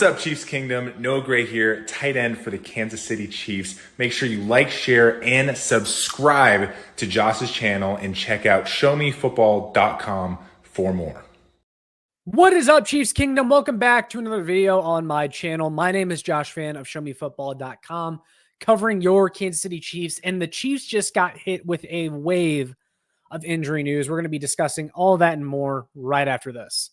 What's up, Chiefs Kingdom? Noah Gray here, tight end for the Kansas City Chiefs. Make sure you like, share, and subscribe to Josh's channel and check out showmefootball.com for more. What is up, Chiefs Kingdom? Welcome back to another video on my channel. My name is Josh Fan of showmefootball.com, covering your Kansas City Chiefs, and the Chiefs just got hit with a wave of injury news. We're going to be discussing all that and more right after this.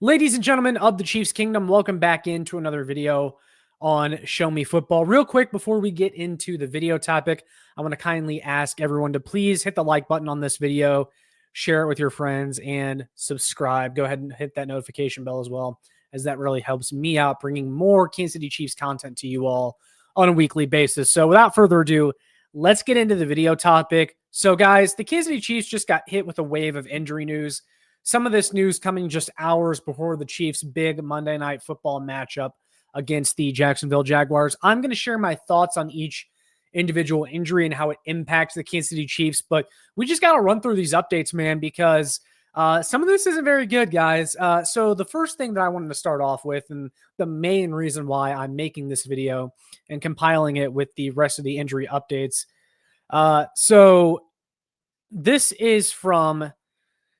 Ladies and gentlemen of the Chiefs Kingdom, welcome back into another video on Show Me Football. Real quick, before we get into the video topic, I want to kindly ask everyone to please hit the like button on this video, share it with your friends, and subscribe. Go ahead and hit that notification bell as well, as that really helps me out bringing more Kansas City Chiefs content to you all on a weekly basis. So without further ado, let's get into the video topic. So guys, the Kansas City Chiefs just got hit with a wave of injury news. Some of this news coming just hours before the Chiefs' big Monday Night Football matchup against the Jacksonville Jaguars. I'm going to share my thoughts on each individual injury and how it impacts the Kansas City Chiefs, but we just got to run through these updates, man, because some of this isn't very good, guys. So the first thing that I wanted to start off with, and the main reason why I'm making this video and compiling it with the rest of the injury updates. So this is from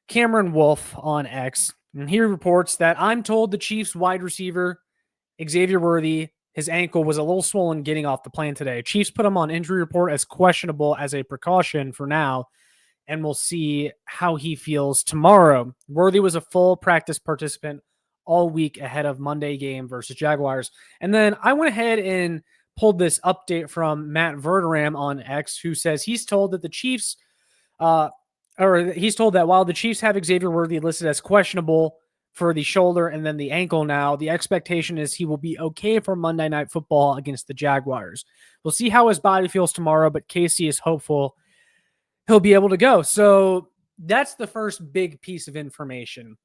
Cameron Wolf on X, and he reports that I'm told the Chiefs wide receiver Xavier Worthy, his ankle was a little swollen getting off the plane today. Chiefs put him on injury report as questionable as a precaution for now, and we'll see how he feels tomorrow. Worthy was a full practice participant all week ahead of Monday game versus Jaguars. And then I went ahead and pulled this update from Matt Verderam on X, who says he's told that the Chiefs he's told that while the Chiefs have Xavier Worthy listed as questionable for the shoulder and then the ankle now, the expectation is he will be okay for Monday Night Football against the Jaguars. We'll see how his body feels tomorrow, but Casey is hopeful he'll be able to go. So that's the first big piece of information.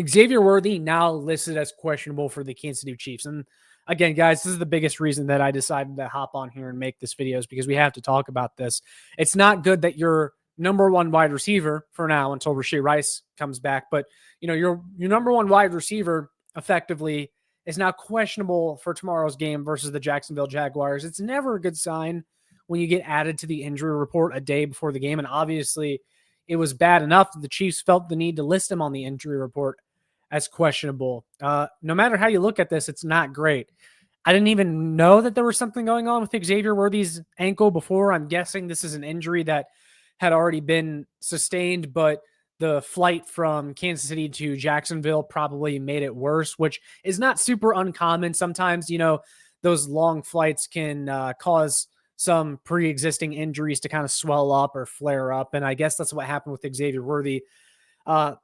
Xavier Worthy now listed as questionable for the Kansas City Chiefs. And again, guys, this is the biggest reason that I decided to hop on here and make this video, is because we have to talk about this. It's not good that you're number one wide receiver for now until Rashee Rice comes back. But, you know, your number one wide receiver effectively is now questionable for tomorrow's game versus the Jacksonville Jaguars. It's never a good sign when you get added to the injury report a day before the game. And obviously it was bad enough that the Chiefs felt the need to list him on the injury report as questionable. No matter how you look at this, it's not great. I didn't even know that there was something going on with Xavier Worthy's ankle before. I'm guessing this is an injury that had already been sustained, but the flight from Kansas City to Jacksonville probably made it worse, which is not super uncommon. Sometimes, you know, those long flights can cause some pre-existing injuries to kind of swell up or flare up. And I guess that's what happened with Xavier Worthy.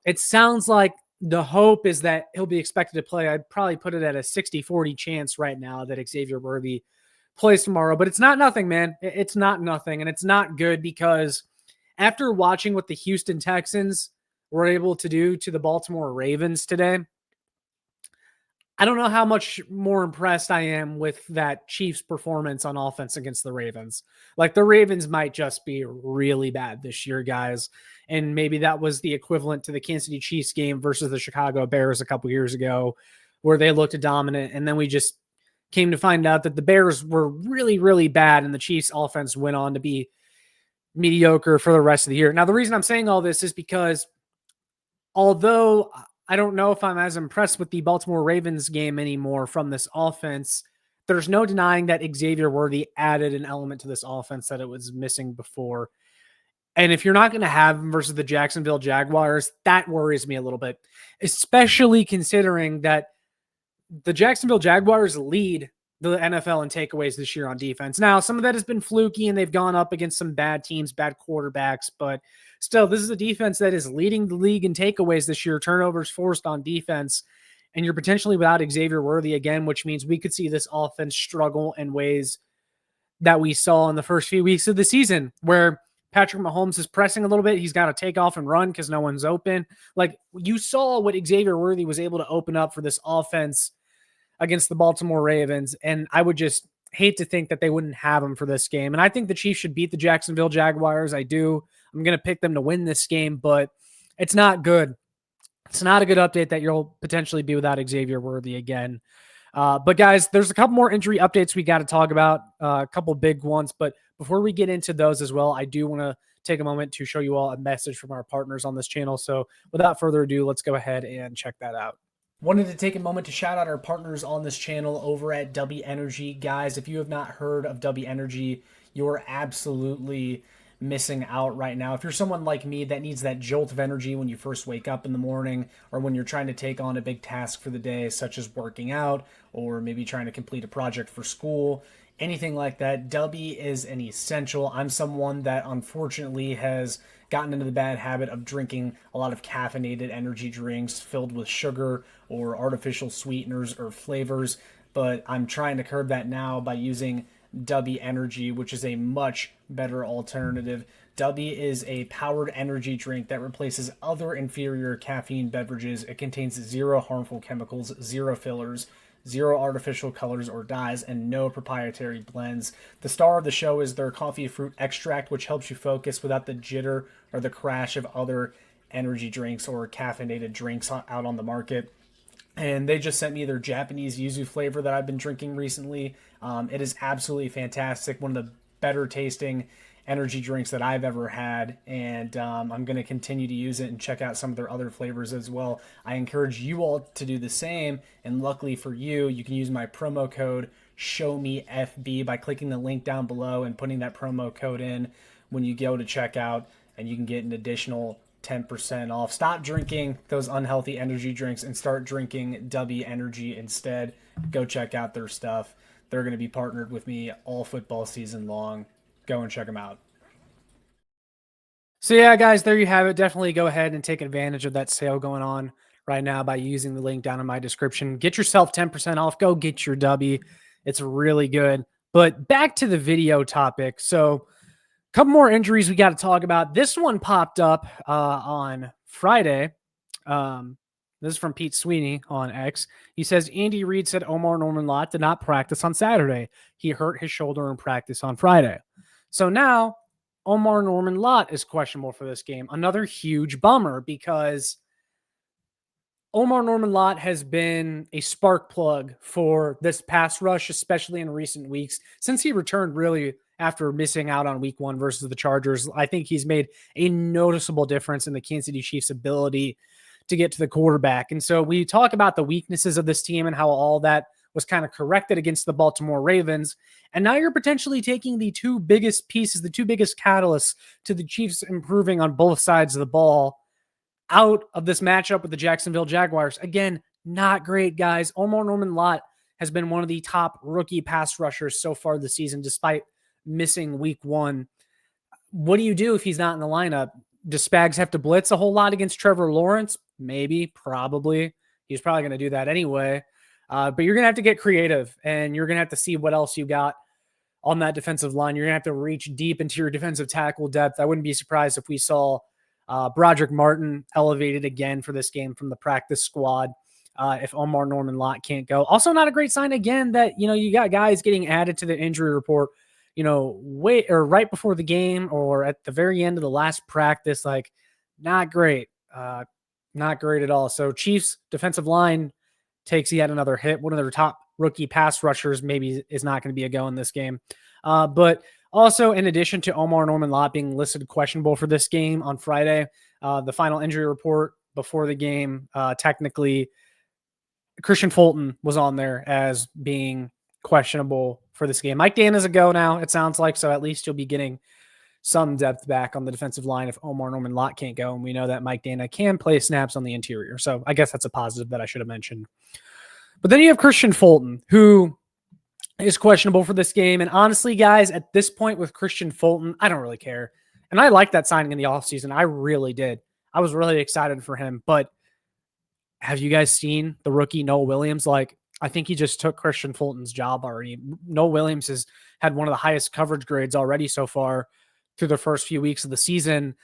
It sounds like the hope is that he'll be expected to play. I'd probably put it at a 60-40 chance right now that Xavier Worthy plays tomorrow, but it's not nothing, man. It's not nothing. And it's not good, because after watching what the Houston Texans were able to do to the Baltimore Ravens today, I don't know how much more impressed I am with that Chiefs performance on offense against the Ravens. Like, the Ravens might just be really bad this year, guys. And maybe that was the equivalent to the Kansas City Chiefs game versus the Chicago Bears a couple years ago, where they looked dominant. And then we just came to find out that the Bears were really, really bad, and the Chiefs offense went on to be mediocre for the rest of the year. Now, the reason I'm saying all this is because although I don't know if I'm as impressed with the Baltimore Ravens game anymore from this offense, there's no denying that Xavier Worthy added an element to this offense that it was missing before. And if you're not going to have him versus the Jacksonville Jaguars, that worries me a little bit, especially considering that the Jacksonville Jaguars lead the NFL in takeaways this year on defense. Now, some of that has been fluky, and they've gone up against some bad teams, bad quarterbacks, but still, this is a defense that is leading the league in takeaways this year, turnovers forced on defense, and you're potentially without Xavier Worthy again, which means we could see this offense struggle in ways that we saw in the first few weeks of the season, where Patrick Mahomes is pressing a little bit. He's got to take off and run because no one's open. Like, you saw what Xavier Worthy was able to open up for this offense against the Baltimore Ravens, and I would just hate to think that they wouldn't have him for this game. And I think the Chiefs should beat the Jacksonville Jaguars. I do. I'm going to pick them to win this game, but it's not good. It's not a good update that you'll potentially be without Xavier Worthy again. But guys, there's a couple more injury updates we got to talk about, a couple big ones. But before we get into those as well, I do want to take a moment to show you all a message from our partners on this channel. So without further ado, let's go ahead and check that out. Wanted to take a moment to shout out our partners on this channel over at W Energy. Guys, if you have not heard of W Energy, you're absolutely missing out right now. If you're someone like me that needs that jolt of energy when you first wake up in the morning, or when you're trying to take on a big task for the day, such as working out, or maybe trying to complete a project for school, anything like that, W is an essential. I'm someone that unfortunately has gotten into the bad habit of drinking a lot of caffeinated energy drinks filled with sugar or artificial sweeteners or flavors, but I'm trying to curb that now by using W Energy, which is a much better alternative. W is a powered energy drink that replaces other inferior caffeine beverages. It contains 0 harmful chemicals, 0 fillers, 0 artificial colors or dyes, and no proprietary blends. The star of the show is their coffee fruit extract, which helps you focus without the jitter or the crash of other energy drinks or caffeinated drinks out on the market. And they just sent me their Japanese yuzu flavor that I've been drinking recently. It is absolutely fantastic. One of the better tasting energy drinks that I've ever had. And I'm going to continue to use it and check out some of their other flavors as well. I encourage you all to do the same. And luckily for you, you can use my promo code SHOWMEFB by clicking the link down below and putting that promo code in when you go to checkout, and you can get an additional 10% off. Stop drinking those unhealthy energy drinks and start drinking W Energy instead. Go check out their stuff. They're going to be partnered with me all football season long. Go and check them out. So yeah, guys, there you have it. Definitely go ahead and take advantage of that sale going on right now by using the link down in my description. Get yourself 10% off. Go get your W. It's really good. But back to the video topic. So couple more injuries we got to talk about. This one popped up on Friday. This is from Pete Sweeney on X. He says, Andy Reid said Omarr Norman-Lott did not practice on Saturday. He hurt his shoulder in practice on Friday. So now Omarr Norman-Lott is questionable for this game. Another huge bummer, because Omarr Norman-Lott has been a spark plug for this pass rush, especially in recent weeks, since he returned really after missing out on week 1 versus the Chargers. I think he's made a noticeable difference in the Kansas City Chiefs' ability to get to the quarterback. And so we talk about the weaknesses of this team and how all that was kind of corrected against the Baltimore Ravens. And now you're potentially taking the 2 biggest pieces, the 2 biggest catalysts to the Chiefs improving on both sides of the ball out of this matchup with the Jacksonville Jaguars. Again, not great, guys. Omarr Norman-Lott has been one of the top rookie pass rushers so far this season, despite missing week 1. What do you do if he's not in the lineup? Does Spags have to blitz a whole lot against Trevor Lawrence? Maybe, probably. He's probably going to do that anyway. But you're going to have to get creative, and you're going to have to see what else you got on that defensive line. You're going to have to reach deep into your defensive tackle depth. I wouldn't be surprised if we saw Broderick Martin elevated again for this game from the practice squad. If Omarr Norman-Lott can't go. Also not a great sign again that, you got guys getting added to the injury report, right before the game or at the very end of the last practice. Like, not great. Not great at all. So Chiefs defensive line takes yet another hit. One of their top rookie pass rushers maybe is not going to be a go in this game. But also, in addition to Omarr Norman-Lott being listed questionable for this game on Friday, the final injury report before the game, technically, Christian Fulton was on there as being questionable for this game. Mike Dana's a go now, it sounds like, so at least you'll be getting some depth back on the defensive line if Omarr Norman-Lott can't go, and we know that Mike Dana can play snaps on the interior, so I guess that's a positive that I should have mentioned. But then you have Christian Fulton, who is questionable for this game, and honestly, guys, at this point with Christian Fulton, I don't really care, and I liked that signing in the offseason. I really did. I was really excited for him, but have you guys seen the rookie Noah Williams? Like, I think he just took Christian Fulton's job already. Noah Williams has had one of the highest coverage grades already so far through the first few weeks of the season.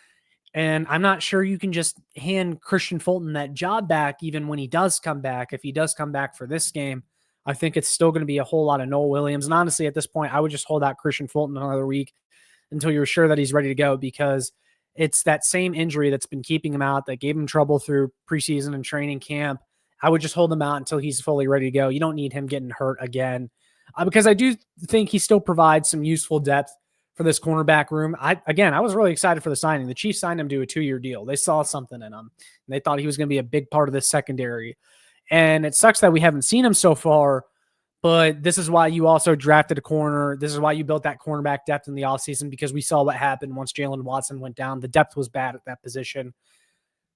And I'm not sure you can just hand Christian Fulton that job back even when he does come back. If he does come back for this game, I think it's still going to be a whole lot of Noel Williams. And honestly, at this point, I would just hold out Christian Fulton another week until you're sure that he's ready to go, because it's that same injury that's been keeping him out, that gave him trouble through preseason and training camp. I would just hold him out until he's fully ready to go. You don't need him getting hurt again, because I do think he still provides some useful depth for this cornerback room. I was really excited for the signing. The Chiefs signed him to a 2-year deal. They saw something in him, and they thought he was going to be a big part of this secondary. And it sucks that we haven't seen him so far, but this is why you also drafted a corner. This is why you built that cornerback depth in the offseason, because we saw what happened once Jalen Watson went down. The depth was bad at that position.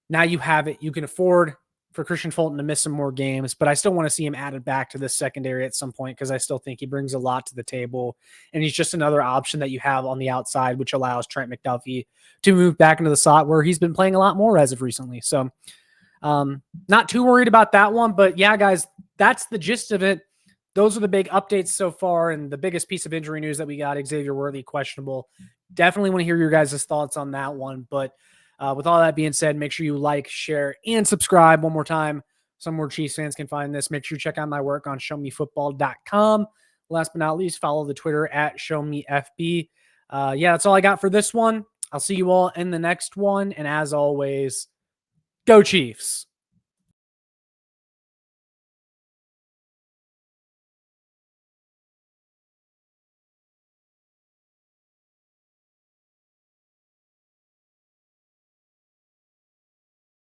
Now you have it. You can afford for Christian Fulton to miss some more games, but I still want to see him added back to this secondary at some point, because I still think he brings a lot to the table, and he's just another option that you have on the outside, which allows Trent McDuffie to move back into the slot where he's been playing a lot more as of recently. So not too worried about that one, but yeah, guys, that's the gist of it. Those are the big updates so far, and the biggest piece of injury news that we got, Xavier Worthy questionable. Definitely want to hear your guys' thoughts on that one, but with all that being said, make sure you like, share, and subscribe one more time. Some more Chiefs fans can find this. Make sure you check out my work on showmefootball.com. Last but not least, follow the Twitter at showmefb. That's all I got for this one. I'll see you all in the next one. And as always, go Chiefs.